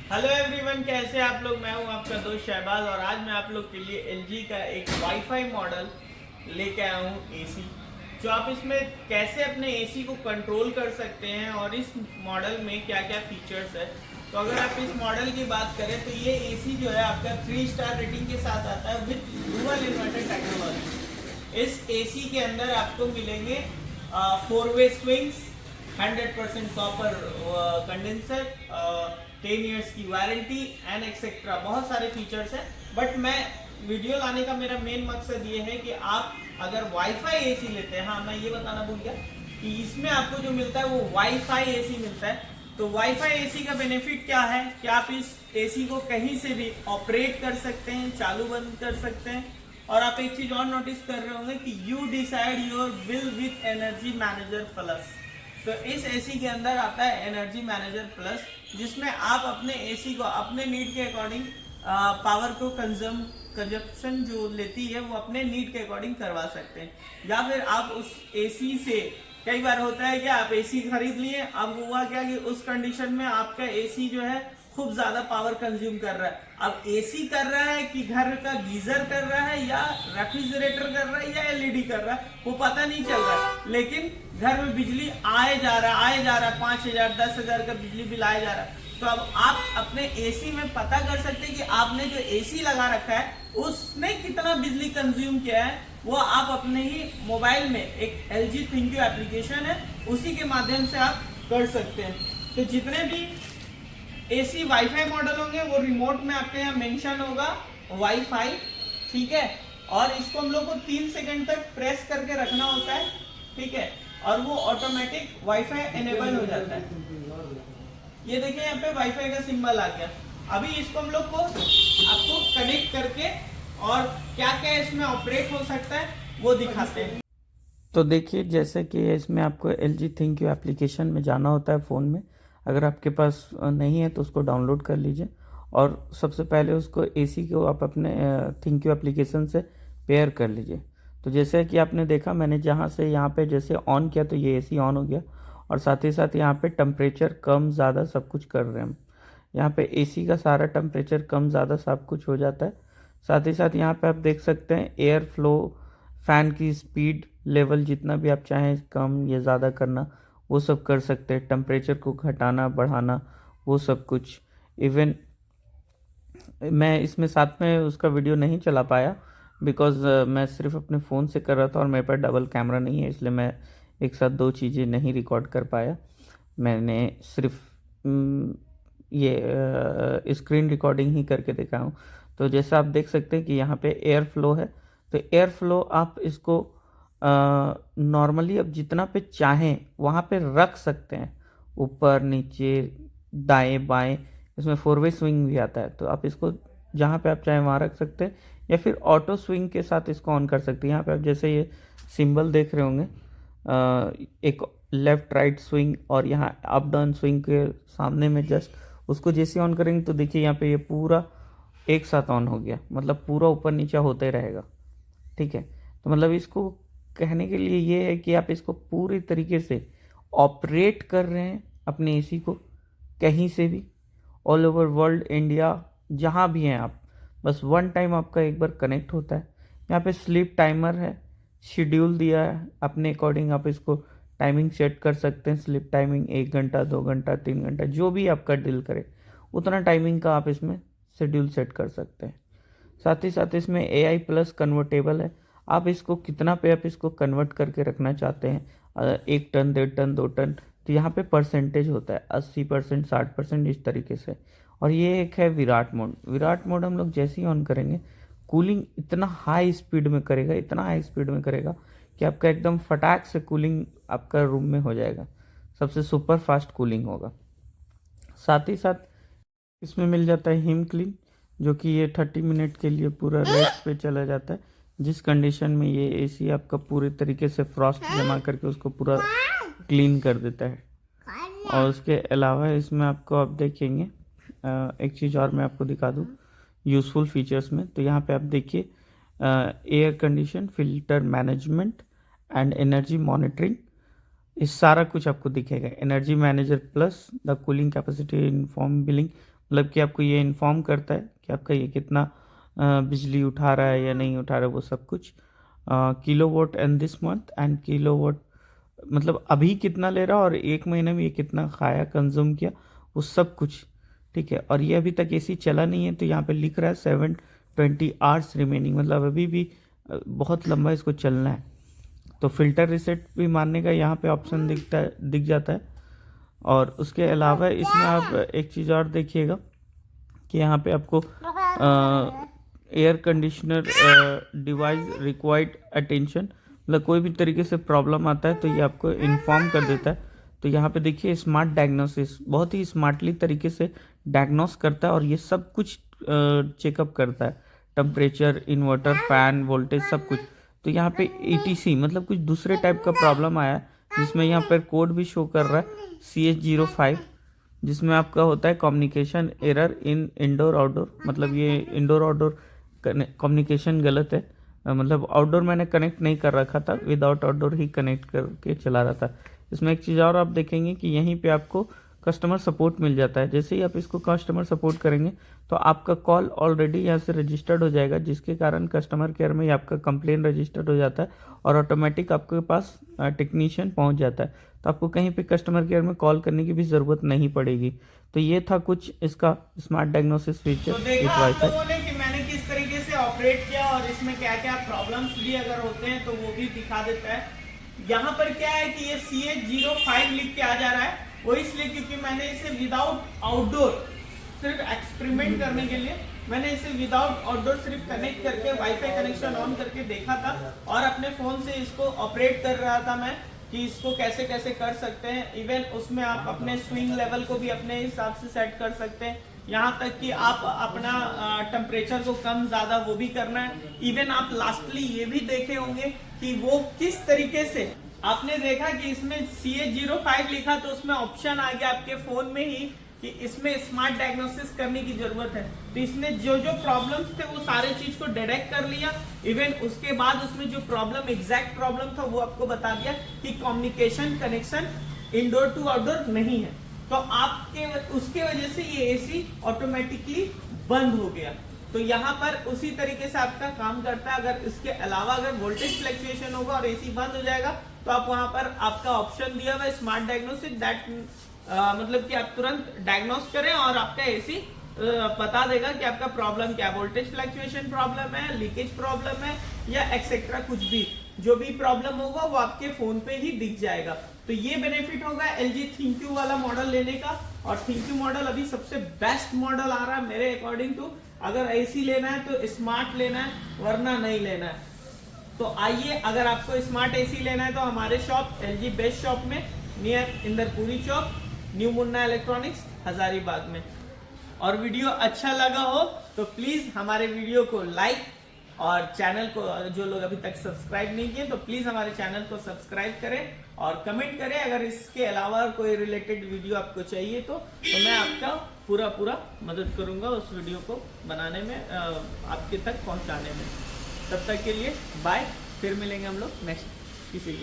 Hello everyone, कैसे आप लोग। मैं हूं आपका दोस्त शहबाज और आज मैं आप लोग के लिए एलजी का एक वाईफाई मॉडल लेके आया हूं एसी। जो आप इसमें कैसे अपने एसी को कंट्रोल कर सकते हैं और इस मॉडल में क्या क्या फीचर्स है। तो अगर आप इस मॉडल की बात करें तो ये एसी जो है आपका 3 स्टार रेटिंग के साथ आता है विद डुअल इन्वर्टर टेक्नोलॉजी। इस एसी के अंदर आपको मिलेंगे 4 वे स्विंग्स, 100% कॉपर कंडेंसर, 10 इयर्स की वारंटी एंड एक्सेट्रा। बहुत सारे फीचर्स हैं, बट मैं वीडियो लाने का मेरा मेन मकसद ये है कि आप अगर वाईफाई एसी लेते हैं, हाँ मैं ये बताना भूल गया कि इसमें आपको जो मिलता है वो वाईफाई एसी मिलता है। तो वाईफाई एसी का बेनिफिट क्या है कि आप इस एसी को कहीं से भी ऑपरेट कर सकते हैं, चालू बंद कर सकते हैं। और आप एक चीज और नोटिस कर रहे होंगे कि you decide your bill with energy manager plus. तो इस एसी के अंदर आता है एनर्जी मैनेजर प्लस, जिसमें आप अपने एसी को अपने नीड के अकॉर्डिंग पावर को कंजप्शन जो लेती है वो अपने नीड के अकॉर्डिंग करवा सकते हैं। या फिर आप उस एसी से, कई बार होता है कि आप एसी खरीद लिए, अब हुआ क्या कि उस कंडीशन में आपका एसी जो है खूब ज्यादा पावर कंज्यूम कर रहा है। अब एसी कर रहा है कि घर का गीजर कर रहा है या रेफ्रिजरेटर कर रहा है या एलईडी कर रहा है वो पता नहीं चल रहा है, लेकिन घर में बिजली आए जा रहा है 5,000 10,000 का बिजली बिल आए जा रहा है। तो अब आप अपने एसी में पता कर सकते हैं कि आपने जो एसी लगा रखा है उसने कितना बिजली कंज्यूम किया है। वो आप अपने ही मोबाइल में एक LG ThinQ एप्लीकेशन है, उसी के माध्यम से आप कर सकते हैं। तो जितने भी एसी वाईफाई मॉडल होंगे वो रिमोट में आपके यहाँ मेंशन होगा वाईफाई, ठीक है। और इसको हम लोग को 3 सेकंड तक प्रेस करके रखना होता है, ठीक है, और वो ऑटोमेटिक वाईफाई एनेबल हो जाता है। ये देखिए यहाँ पे वाईफाई का सिंबल आ गया। अभी इसको हम लोग को आपको कनेक्ट करके और क्या क्या इसमें ऑपरेट हो सकता है वो दिखाते हैं। तो देखिए, जैसे कि इसमें आपको LG ThinQ एप्लीकेशन में जाना होता है फ़ोन में। अगर आपके पास नहीं है तो उसको डाउनलोड कर लीजिए और सबसे पहले उसको एसी को आप अपने ThinQ एप्लीकेशन से पेयर कर लीजिए। तो जैसे कि आपने देखा, मैंने जहाँ से यहाँ पे जैसे ऑन किया तो ये एसी ऑन हो गया और साथ ही साथ यहाँ पे टेम्परेचर कम ज़्यादा सब कुछ कर रहे हैं हम। यहाँ पे एसी का सारा टेम्परेचर कम ज़्यादा सब कुछ हो जाता है। साथ ही साथ यहाँ पे आप देख सकते हैं एयर फ्लो, फ़ैन की स्पीड लेवल जितना भी आप चाहें कम या ज़्यादा करना वो सब कर सकते हैं। टेम्परेचर को घटाना बढ़ाना वो सब कुछ। इवन मैं इसमें साथ में उसका वीडियो नहीं चला पाया बिकॉज़ मैं सिर्फ अपने फ़ोन से कर रहा था और मेरे पास डबल कैमरा नहीं है, इसलिए मैं एक साथ दो चीज़ें नहीं रिकॉर्ड कर पाया। मैंने सिर्फ ये स्क्रीन रिकॉर्डिंग ही करके देखा हूँ। तो जैसा आप देख सकते हैं कि यहाँ पे एयर फ्लो है, तो एयर फ्लो आप इसको नॉर्मली अब जितना पे चाहें वहाँ पे रख सकते हैं, ऊपर नीचे दाएं बाएं। इसमें 4 वे स्विंग भी आता है, तो आप इसको जहाँ पे आप चाहें वहाँ रख सकते हैं या फिर ऑटो स्विंग के साथ इसको ऑन कर सकते हैं। यहाँ पे आप जैसे ये सिंबल देख रहे होंगे, एक लेफ़्ट राइट स्विंग और यहाँ अप डाउन स्विंग के सामने में जस्ट उसको जैसे ऑन करेंगे तो देखिए यहाँ पे ये पूरा एक साथ ऑन हो गया, मतलब पूरा ऊपर नीचे होता ही रहेगा, ठीक है। तो मतलब इसको कहने के लिए ये है कि आप इसको पूरी तरीके से ऑपरेट कर रहे हैं अपने एसी को कहीं से भी, ऑल ओवर वर्ल्ड, इंडिया, जहाँ भी हैं आप। बस वन टाइम आपका एक बार कनेक्ट होता है। यहाँ पे स्लीप टाइमर है, शेड्यूल दिया है, अपने अकॉर्डिंग आप इसको टाइमिंग सेट कर सकते हैं। स्लीप टाइमिंग 1 घंटा 2 घंटा 3 घंटा जो भी आपका दिल करे उतना टाइमिंग का आप इसमें शेड्यूल सेट कर सकते हैं। साथ ही साथ इसमें AI प्लस कन्वर्टेबल है, आप इसको कितना पे आप इसको कन्वर्ट करके रखना चाहते हैं, 1 टन 1.5 टन 2 टन, तो यहाँ पे परसेंटेज होता है 80% 60% इस तरीके से। और ये एक है विराट मोड। विराट मोड हम लोग जैसे ही ऑन करेंगे कूलिंग इतना हाई स्पीड में करेगा, इतना हाई स्पीड में करेगा कि आपका एकदम फटाक से कूलिंग आपका रूम में हो जाएगा, सबसे सुपर फास्ट कूलिंग होगा। साथ ही साथ इसमें मिल जाता है हिम क्लीन, जो कि ये 30 मिनट के लिए पूरा रेस्ट पे चला जाता है, जिस कंडीशन में ये एसी आपका पूरे तरीके से फ्रॉस्ट जमा करके उसको पूरा क्लीन कर देता है। और उसके अलावा इसमें आपको आप देखेंगे एक चीज़ और मैं आपको दिखा दूँ यूज़फुल फीचर्स में। तो यहाँ पे आप देखिए air condition, filter management and energy monitoring, इस सारा कुछ आपको दिखेगा। Energy manager plus the cooling capacity inform billing मतलब कि आपको ये इन्फॉर्म करता है कि आपका ये कितना बिजली उठा रहा है या नहीं उठा रहा है, वो सब कुछ। Kilowatt and this month and kilowatt मतलब अभी कितना ले रहा है और एक महीने में ये कितना खाया कंज्यूम किया, वो सब कुछ। ठीक है, और ये अभी तक एसी चला नहीं है, तो यहाँ पे लिख रहा है 720 आवर्स रिमेनिंग, मतलब अभी भी बहुत लंबा इसको चलना है। तो फिल्टर रिसेट भी मारने का यहाँ पे ऑप्शन दिख जाता है। और उसके अलावा इसमें आप एक चीज़ और देखिएगा कि यहाँ पे आपको air conditioner device required attention, मतलब कोई भी तरीके से प्रॉब्लम आता है तो ये आपको इन्फॉर्म कर देता है। तो यहाँ पे देखिए स्मार्ट डायग्नोसिस, बहुत ही स्मार्टली तरीके से डायग्नोस करता है और ये सब कुछ चेकअप करता है, टेम्परेचर, इन्वर्टर, फैन, वोल्टेज, सब कुछ। तो यहाँ पे ETC मतलब कुछ दूसरे टाइप का प्रॉब्लम आया है, जिसमें यहाँ पर कोड भी शो कर रहा है CH05, जिसमें आपका होता है communication error in indoor outdoor, मतलब ये इंडोर आउटडोर कम्युनिकेशन गलत है। मतलब आउटडोर मैंने कनेक्ट नहीं कर रखा था, विदाउट आउटडोर ही कनेक्ट करके चला रहा था। इसमें एक चीज़ और आप देखेंगे कि यहीं पे आपको कस्टमर सपोर्ट मिल जाता है। जैसे ही आप इसको कस्टमर सपोर्ट करेंगे तो आपका कॉल ऑलरेडी यहाँ से रजिस्टर्ड हो जाएगा, जिसके कारण कस्टमर केयर में आपका कंप्लेन रजिस्टर्ड हो जाता है और ऑटोमेटिक आपके पास टेक्नीशियन पहुँच जाता है। तो आपको कहीं पे कस्टमर केयर में कॉल करने की भी ज़रूरत नहीं पड़ेगी। तो ये था कुछ इसका स्मार्ट डायग्नोसिस फीचर तो देखा विद आप वाईफाई। लोगों ने कि मैंने किस तरीके से ऑपरेट किया और इसमें क्या क्या प्रॉब्लम्स भी अगर होते हैं तो वो भी दिखा देता है। यहाँ पर क्या है कि ये CH05 लिख के आ जा रहा है, वो इसलिए क्योंकि मैंने इसे विदाउट आउटडोर सिर्फ एक्सपेरिमेंट करने के लिए मैंने इसे विदाउट आउटडोर सिर्फ कनेक्ट करके वाईफाई कनेक्शन ऑन करके देखा था और अपने फ़ोन से इसको ऑपरेट कर रहा था मैं कि इसको कैसे कैसे कर सकते हैं। इवन उसमें आप अपने स्विंग लेवल को भी अपने हिसाब से सेट कर सकते हैं, यहाँ तक कि आप अपना टेम्परेचर को कम ज़्यादा वो भी करना है। इवन आप लास्टली ये भी देखे होंगे कि वो किस तरीके से आपने देखा कि इसमें CH05 लिखा तो उसमें ऑप्शन आ गया आपके फ़ोन में ही कि इसमें स्मार्ट डायग्नोसिस करने की जरूरत है। तो इसने जो जो प्रॉब्लम्स थे वो सारे चीज को डिटेक्ट कर लिया। इवन उसके बाद उसमें जो प्रॉब्लम एग्जैक्ट प्रॉब्लम था वो आपको बता दिया कि communication connection indoor to outdoor नहीं है, तो आपके उसके वजह से ये एसी ऑटोमेटिकली बंद हो गया। तो यहाँ पर उसी तरीके से आपका काम करता है। अगर इसके अलावा अगर वोल्टेज फ्लक्चुएशन होगा और एसी बंद हो जाएगा तो आप वहां पर आपका ऑप्शन दिया हुआ है स्मार्ट डायग्नोसिस, दैट मतलब कि आप तुरंत डायग्नोस करें और आपका एसी बता देगा कि आपका प्रॉब्लम क्या, वोल्टेज फ्लक्चुएशन प्रॉब्लम है, लीकेज प्रॉब्लम है या एक्सेट्रा, कुछ भी जो भी प्रॉब्लम होगा वो आपके फोन पे ही दिख जाएगा। तो ये बेनिफिट होगा LG ThinQ वाला मॉडल लेने का। और ThinQ मॉडल अभी सबसे बेस्ट मॉडल आ रहा है मेरे अकॉर्डिंग टू। अगर एसी लेना है तो स्मार्ट लेना है, वरना नहीं लेना है। तो आइए, अगर आपको स्मार्ट एसी लेना है तो हमारे शॉप LG बेस्ट शॉप में नियर इंदरपुरी चौक, न्यू मुन्ना इलेक्ट्रॉनिक्स, हजारीबाग में। और वीडियो अच्छा लगा हो तो प्लीज हमारे वीडियो को लाइक और चैनल को, जो लोग अभी तक सब्सक्राइब नहीं किए तो प्लीज हमारे चैनल को सब्सक्राइब करें और कमेंट करें। अगर इसके अलावा कोई रिलेटेड वीडियो आपको चाहिए तो मैं आपका पूरा मदद करूंगा उस वीडियो को बनाने में, आपके तक पहुंचाने में। तब तक के लिए बाय, फिर मिलेंगे हम लोग नेक्स्ट किसी